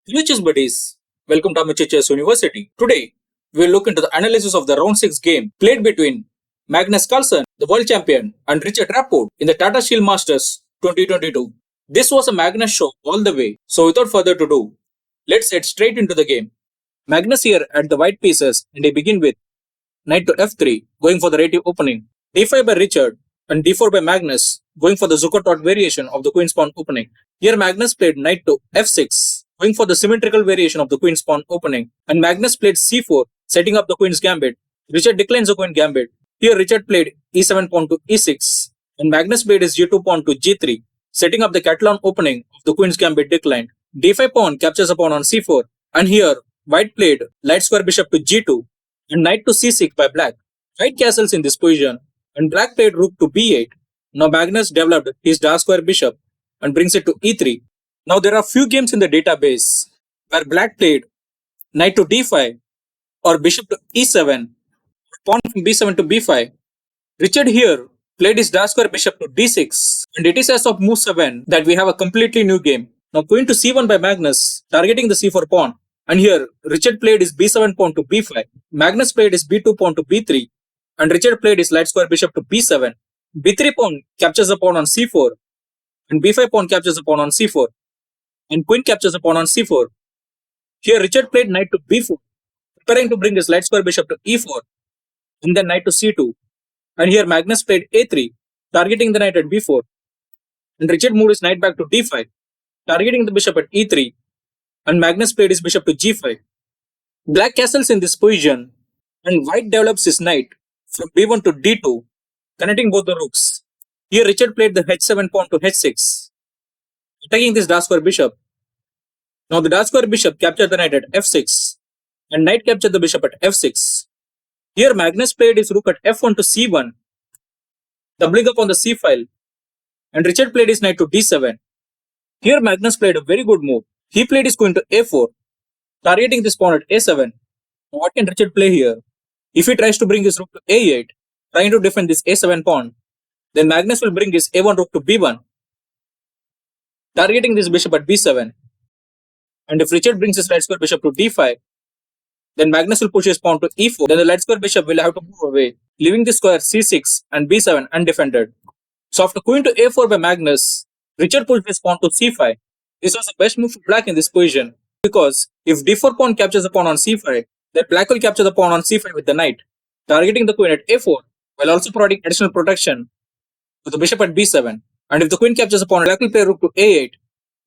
Hello chess buddies, welcome to Amateur Chess University. Today, we'll look into the analysis of the round 6 game played between Magnus Carlsen, the world champion, and Richard Rapport in the Tata Steel Masters 2022. This was a Magnus show all the way, so without further ado, let's head straight into the game. Magnus here at the white pieces, and they begin with knight to f3, going for the rative opening, d5 by Richard, and d4 by Magnus, going for the Zuckertort variation of the queen's pawn opening. Here Magnus played knight to f6, going for the symmetrical variation of the queen's pawn opening, and Magnus played c4, setting up the queen's gambit. Richard declines the queen gambit. Here Richard played e7 pawn to e6, and Magnus played his g2 pawn to g3, setting up the Catalan opening of the queen's gambit declined. d5 pawn captures a pawn on c4, and here white played light square bishop to g2, and knight to c6 by black. White castles in this position, and black played rook to b8. Now Magnus developed his dark square bishop and brings it to e3. Now there are few games in the database where black played knight to d5 or bishop to e7, pawn from b7 to b5. Richard here played his dark square bishop to d6, and it is as of move 7 that we have a completely new game. Now queen to c1 by Magnus, targeting the c4 pawn. And here Richard played his b7 pawn to b5, Magnus played his b2 pawn to b3, and Richard played his light square bishop to b7. b3 pawn captures the pawn on c4, and b5 pawn captures the pawn on c4, and queen captures the pawn on c4. Here Richard played knight to b4, preparing to bring his light square bishop to e4, and then knight to c2. And here Magnus played a3, targeting the knight at b4, and Richard moved his knight back to d5, targeting the bishop at e3, and Magnus played his bishop to g5. Black castles in this position, and white develops his knight from b1 to d2, connecting both the rooks. Here Richard played the h7 pawn to h6, attacking this dark square bishop. Now the dark square bishop captured the knight at f6, and knight captured the bishop at f6. Here Magnus played his rook at f1 to c1, doubling up on the c file, and Richard played his knight to d7. Here Magnus played a very good move. He played his queen to a4, targeting this pawn at a7. What can Richard play here? If he tries to bring his rook to a8, trying to defend this a7 pawn, then Magnus will bring his a1 rook to b1, targeting this bishop at b7. And if Richard brings his light square bishop to d5, then Magnus will push his pawn to e4. Then the light square bishop will have to move away, leaving the square c6 and b7 undefended. So after queen to a4 by Magnus, Richard pushed his pawn to c5. This was the best move for black in this position, because if d4 pawn captures the pawn on c5, then black will capture the pawn on c5 with the knight, targeting the queen at a4, while also providing additional protection to the bishop at b7. And if the queen captures the pawn, black will play rook to a8,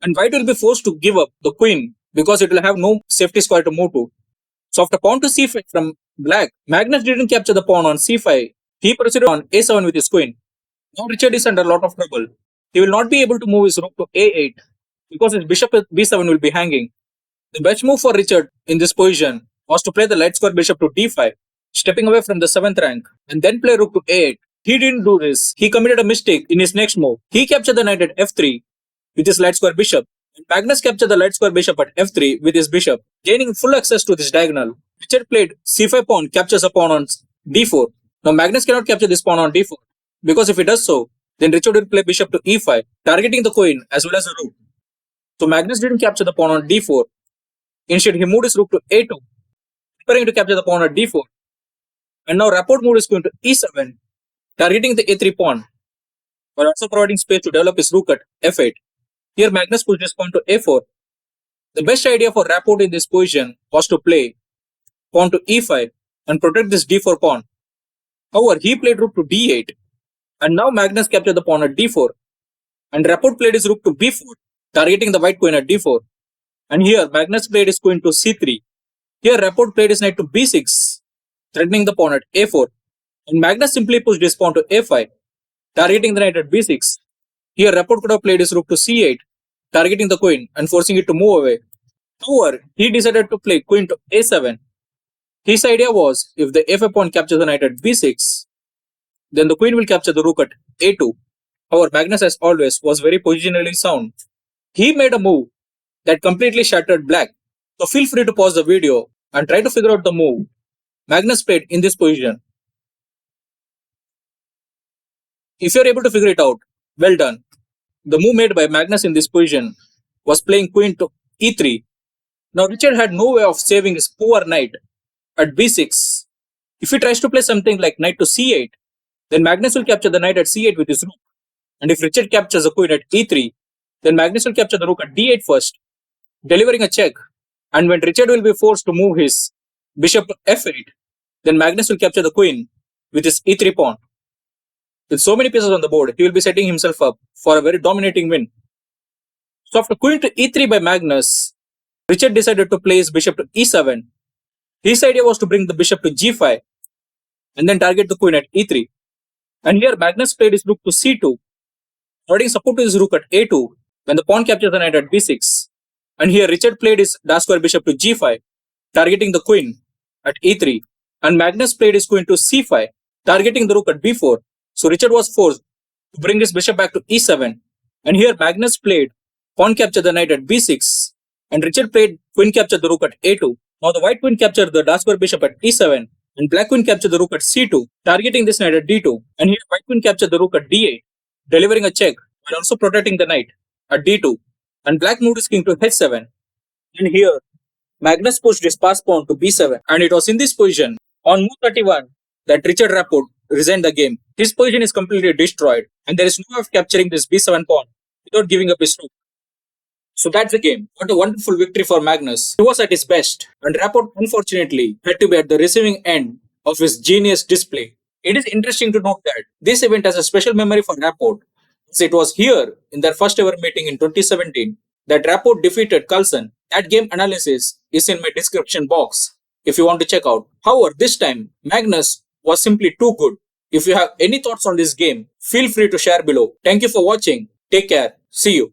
and white will be forced to give up the queen because it will have no safety square to move to. So after pawn to c5 from black, Magnus didn't capture the pawn on c5. He proceeded on a7 with his queen. Now Richard is under a lot of trouble. He will not be able to move his rook to a8 because his bishop at b7 will be hanging. The best move for Richard in this position was to play the light square bishop to d5, stepping away from the 7th rank, and then play rook to a8. He didn't do this. He committed a mistake in his next move. He captured the knight at f3 with his light square bishop, and Magnus captured the light square bishop at f3 with his bishop, gaining full access to this diagonal. Richard played c5 pawn captures a pawn on d4. Now Magnus cannot capture this pawn on d4, because if he does so, then Richard will play bishop to e5, targeting the queen as well as the rook. So Magnus didn't capture the pawn on d4. Instead, he moved his rook to a2, preparing to capture the pawn at d4. And now Rapport moved his queen to e7, targeting the a3 pawn, while also providing space to develop his rook at f8. Here Magnus pushed his pawn to a4. The best idea for Rapport in this position was to play pawn to e5 and protect this d4 pawn. However, he played rook to d8, and now Magnus captured the pawn at d4, and Rapport played his rook to b4, targeting the white queen at d4. And here Magnus played his queen to c3. Here Rapport played his knight to b6, threatening the pawn at a4, and Magnus simply pushed his pawn to a5, targeting the knight at b6. Here Rapport could have played his rook to c8, targeting the queen and forcing it to move away. However, he decided to play queen to a7. His idea was, if the a5 pawn captures the knight at b6, then the queen will capture the rook at a2. However, Magnus, as always, was very positionally sound. He made a move that completely shattered black. So feel free to pause the video and try to figure out the move Magnus played in this position. If you are able to figure it out, well done. The move made by Magnus in this position was playing queen to e3, Now Richard had no way of saving his poor knight at b6. If he tries to play something like knight to c8, then Magnus will capture the knight at c8 with his rook. And if Richard captures the queen at e3, then Magnus will capture the rook at d8 first, delivering a check. And when Richard will be forced to move his bishop to f8, then Magnus will capture the queen with his e3 pawn. With so many pieces on the board, he will be setting himself up for a very dominating win. So after queen to e3 by Magnus, Richard decided to play his bishop to e7. His idea was to bring the bishop to g5 and then target the queen at e3. And here Magnus played his rook to c2, providing support to his rook at a2 when the pawn captures the knight at b6. And here Richard played his dark-square bishop to g5, targeting the queen at e3. And Magnus played his queen to c5, targeting the rook at b4. So Richard was forced to bring his bishop back to e7. And here Magnus played pawn capture the knight at b6. And Richard played queen capture the rook at a2. Now the white queen captured the dark-square bishop at e7. And black queen captured the rook at c2, targeting this knight at d2. And here white queen captured the rook at d8, delivering a check while also protecting the knight at d2. And black moved his king to h7. And here Magnus pushed his pass pawn to b7. And it was in this position, on move 31, that Richard Rapport resigned the game. His position is completely destroyed, and there is no way of capturing this b7 pawn without giving up his rook. So that's the game. What a wonderful victory for Magnus. He was at his best, and Rapport unfortunately had to be at the receiving end of his genius display. It is interesting to note that this event has a special memory for Rapport, as it was here in their first ever meeting in 2017 that Rapport defeated Carlsen. That game analysis is in my description box if you want to check out. However, this time Magnus was simply too good. If you have any thoughts on this game, feel free to share below. Thank you for watching. Take care. See you.